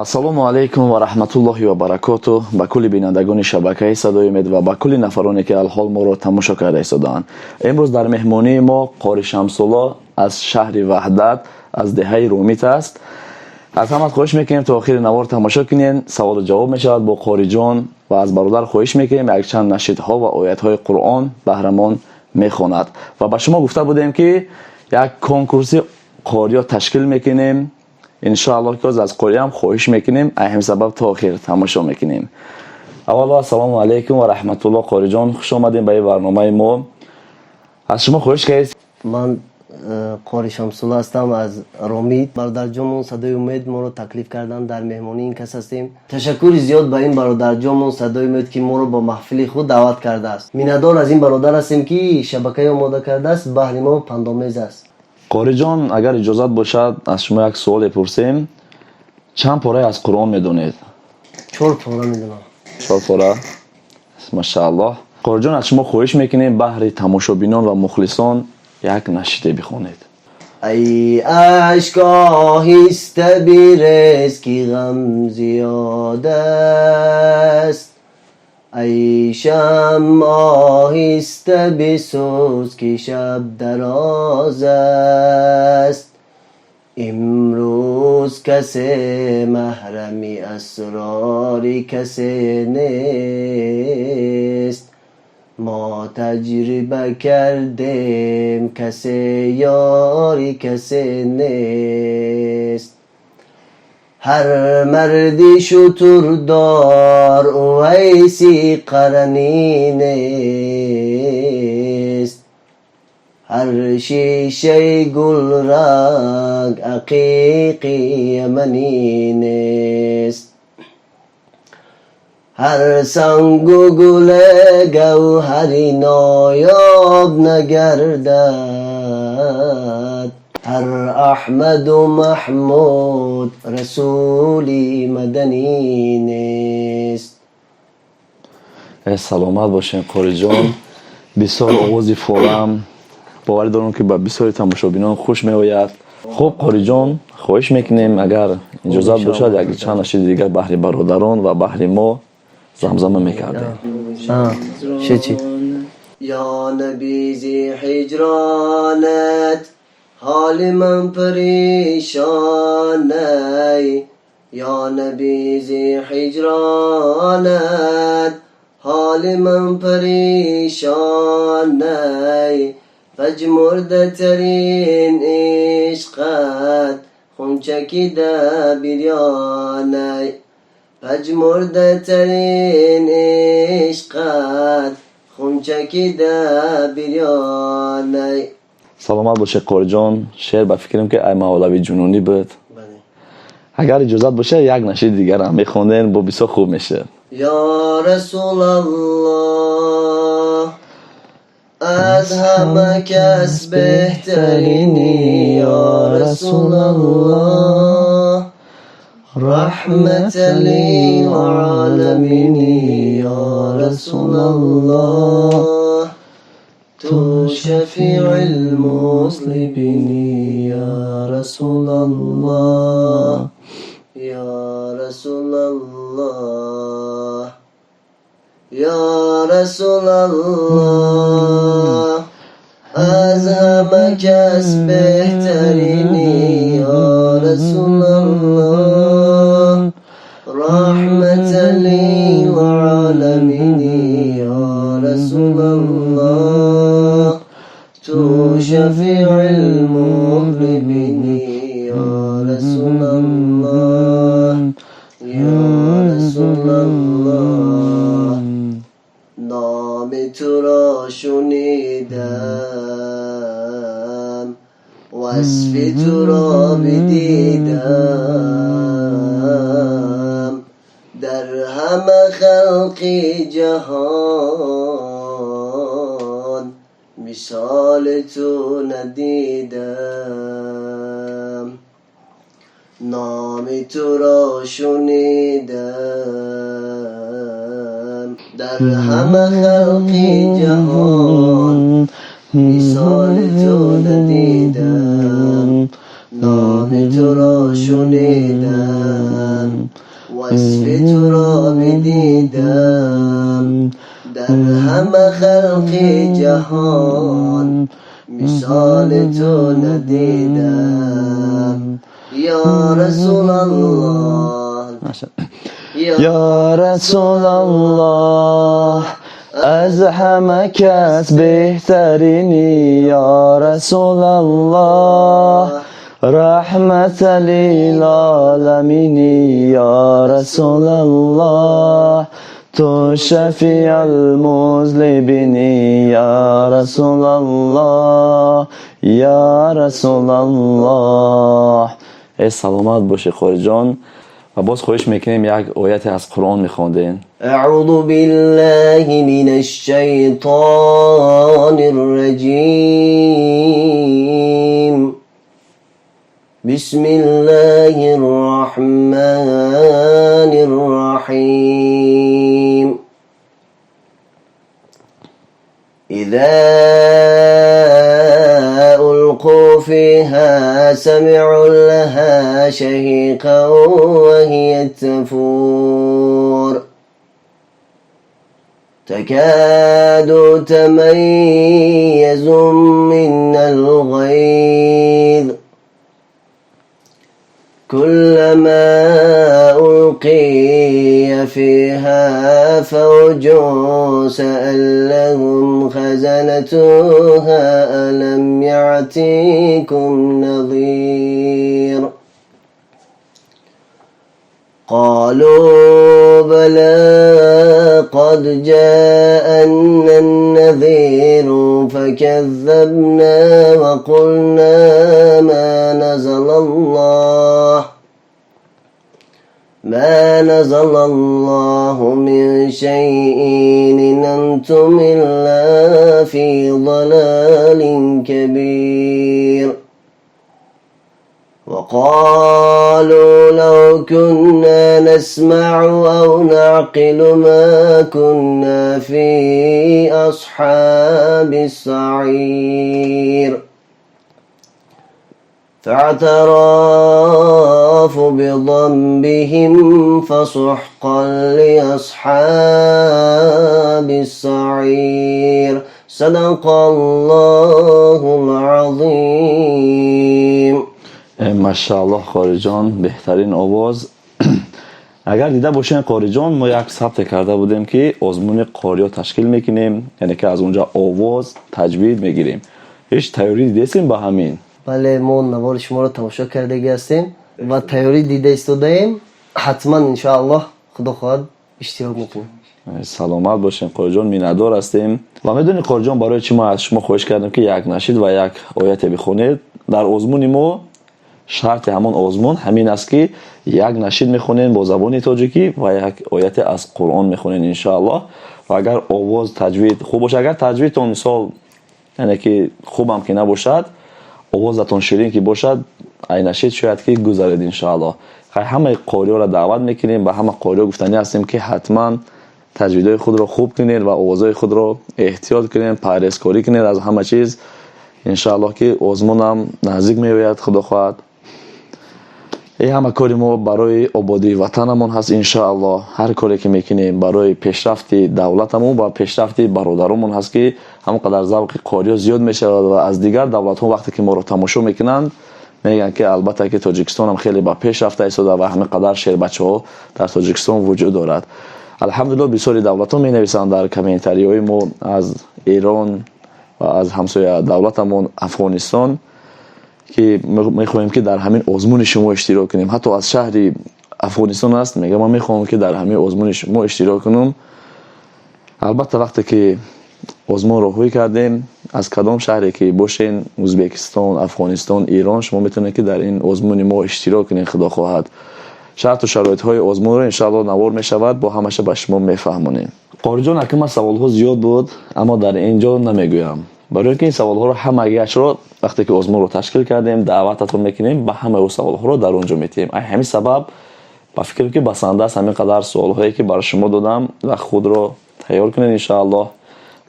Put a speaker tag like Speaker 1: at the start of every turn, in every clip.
Speaker 1: ассалому алайкум ва раҳматуллоҳи ва баракотуҳ ба кулли бинандагони шабакаи садои умед ва ба кулли нафароне ки алҳол моро тамошо карда истодаанд. Имрӯз дар меҳмонии мо Қори Шамсулло аз шаҳри Ваҳдат аз деҳаи Румит аст. аз ҳамат хоҳиш мекунем то охири навор тамошо кунед. саволу ҷавоб мешавад бо Қориҷон ва аз бародар хоҳиш мекунем якчанд нашидҳо ва оятҳои Қуръон баҳрамон мехонад. ва ба шумо гуфта будем ки як конкурси қориё ташкил мекунем. иншоаллоҳ ки аз қориям хоҳиш мекунем аз ҳамин сабаб то охир тамошо мекунем. аввало ассалому алайкум ва раҳматуллоҳ. Қориҷон, хуш омадем ба ин барномаи мо. аз шумо хоҳиш кардем.
Speaker 2: ман Қори Шамсулло ҳастам аз Ромид. бародарҷонмон Садои умед моро таклиф кардан дар меҳмонии ин кас ҳастем. ташаккури зиёд ба ин бародарҷонмон Садои умед ки моро ба маҳфили худ даъват кардааст. миннатдор аз ин бародар ҳастем ки шабакаи омода кардааст. баҳри мо пандомез аст.
Speaker 1: Қориҷон, агар иҷозат бошад аз шумо як суоле пурсем. чанд пораи аз Қуръон медонед?
Speaker 2: 4 пора медонам.
Speaker 1: 4 пора. машааллоҳ. Қориҷон, аз шумо хоҳиш мекунем баҳри тамошобинон ва мухлисон як нашиде бихонед.
Speaker 2: ای اشک آهسته بیرز که غم زیاد است ای شمع آهسته بسوز که شب دراز است امروز کسی محرم اسرار کسی نیست ما تجربه کردیم کسی یاری کسی نیست هر مردی شتردار اویسی قرنی نیست هر شیشه گل رنگ عقیقی یمنی نیست هر سنگ و گل گوهری نایاب نگردد هر احمد و محمود رسولی مدنی نیست.
Speaker 1: سلامت باشین قاریجان. بسیار آوازی فورم باوری دارم که با بسیاری تماشابینان خوش میآید. خب قاریجان، خواهش میکنیم اگر اجازت باشد یک چند نشید دیگر بحری برادران و بحری ما زمزمه میکردیم.
Speaker 2: چی؟ یا نبی زی حجرانت حال من پریشانه یا نبی زی حجرانت حال من پریشانه پژمرده ترین عشقت خونچکیده بیریانه پژمرده ترین عشقت خونچکیده بیریانه.
Speaker 1: سلامت باشه قاریجان. شعر به فکرم که ای مولوی جنونی بود. اگر اجازت باشه یک نشید دیگر هم میخوندین با بسیار خوب میشه.
Speaker 2: یا رسول الله از همه کس بهترینی یا رسول الله رحمت للعالمینی یا رسول الله تو شفیع المذنبینی یا رسول الله یا رسول الله یا رسول الله از همه کس بهترینی یا رسول الله رحمت للعالمینی یا رسول الله تو شفیع المذنبینی یا رسول الله یا رسول الله نام تو را شنیدم وصف تو را بدیدم در همه خلق جهان مثال تو ندیدم نام تو را شنیدم در همه خلق جهان مثال تو ندیدم نام تو را شنیدم وصف تو را بدیدم در همه خلق جهان مثال تو ندیدم یا رسول الله
Speaker 1: یا رسول الله از همه کس بهترینی یا رسول الله رحمت للعالمینی یا رسول الله تو شفیع المذنبینی یا رسول الله یا رسول الله. ای سلامت باشی خوری جان. و باز خواهش میکنیم یک آیت از قرآن میخواندین.
Speaker 2: اعوذ بالله من الشیطان الرجیم بسم الله الرحمن الرحیم اذا ألقوا فيها سمعوا لها شهيقا وهي تفور تكاد تميز من الغيظ كلما ألقي فيها فوج سألهم خزنتها ألم يأتكم نذير قالوا بلى قد جاءنا النذير فكذبنا وقلنا ما نزل الله من شيء إن أنتم إلا في ضلال كبير وقالوا لو كنا نسمع أو نعقل ما كنا في أصحاب السعير فاعترافوا بذنبهم فسحقا لأصحاب السعير صدق الله العظیم.
Speaker 1: ماشاءالله قاری جان بهترین آواز. اگر دیده باشین قاری جان ما یک ثبت کرده بودیم که آزمون قاری تشکیل میکنیم، یعنی که از اونجا آواز تجوید میگیریم. هیچ تیاری دیدیم با همین؟
Speaker 2: بله ما نوار شما رو تماشا کرده هستیم و تیاری دیده استودیم. حتما انشاءالله خدا خواهد اشتراک میکنیم.
Speaker 1: سلامت باشین قاری جان، میندار هستیم. و میدونی قاری جان برای چی ما از شما خواهش کردیم که یک نشید و یک آیت بخونید. در آزمون ما شرط همون آزمون همین است که یک نشید میخونین با زبان تاجیکی و یک آیت از قرآن میخونین انشاءالله. و اگر آواز تجوید خوب باشه، اگر تجویدتون مثال یعنی که خوبم که نباشد، آوازتون شیرین که باشد، این نشید شاید که گذارید انشاءالله. همه قاری‌ها را دعوت میکنیم، به همه قاری‌ها گفتنی هستیم که حتما تجویدهای خود را خوب کنید و آوازهای خود را احتیاط کنید، پرهیزکاری کنید از همه چیز انشاءالله که آزمون هم نزدیک میآید خدا خواهد. این همه کاری ما برای آبادی وطنمون هست انشاءالله. هر کاری که میکنیم برای پیشرفت دولتمون و پیشرفت برادرمون هست که همونقدر ذوق قاری‌ها زیاد میشه و از دیگر دولت‌ها وقتی که ما رو تماشا میکنند میگن که البته که تاجیکستان هم خیلی با پیش رفته است و همه قدر شیر بچه‌ها در تاجیکستان وجود دارد. الحمدلله بسیاری دولت‌ها می‌نویسند در کامنتاری‌های ما از ایران و از همسایه دولتمون افغانستان که میخوایم که در همین آزمون شما اشتراک کنیم. حتی از شهر افغانستان است میگم من میخوام که در همین آزمون شما اشتراک کنم. البته وقتی که آزمون رو روی کردیم از کدام شهری که باشین، ازبکستان، افغانستان، ایران، شما میتونید که در این آزمون ما اشتراک کنین خدا خواهد. شرط و شرایط های آزمون رو انشاءالله نوار میشود با همشه به شما میفهمونیم. قاری جان اکنون سوال ها زیاد بود اما در اینجا نمیگویم، برای اینکه این سوال ها رو همگیش رو وقتی که آزمون رو تشکیل کردیم دعوتتون میکنیم به همه اون سوال ها رو در اونجا میتیم. همین سبب با فکر که بسنده است همین قدر سوال هایی که برای شما دادم و خود رو تیار کنین انشاءالله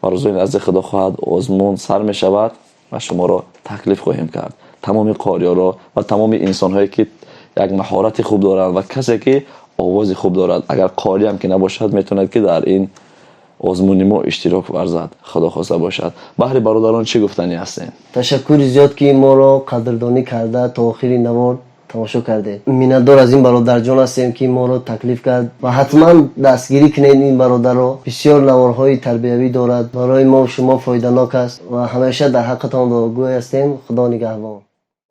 Speaker 1: و روزای نزد خدا خواهد آزمون سر می شود و شما را تکلیف خواهیم کرد. تمام قاری ها را و تمام انسان هایی که یک مهارت خوب دارند و کسی که آواز خوب دارد. اگر قاری هم که نباشد میتوند که در این آزمون ما اشتراک ورزد. خدا خواسته باشد. بحر برادران چه گفتنی هستین؟
Speaker 2: تشکر زیاد که ما رو قدردانی کرده تا آخری نوار تماشا کرده. میnnتدار از این برادر جان هستیم که ما رو تکلیف کرد و حتما دستگیری کنید. این برادر رو بسیار نوارهای تربیوی دارد، برای ما و شما فایده ناک است و همیشه در حقتان دعاگوی هستیم. خدا نگهبان.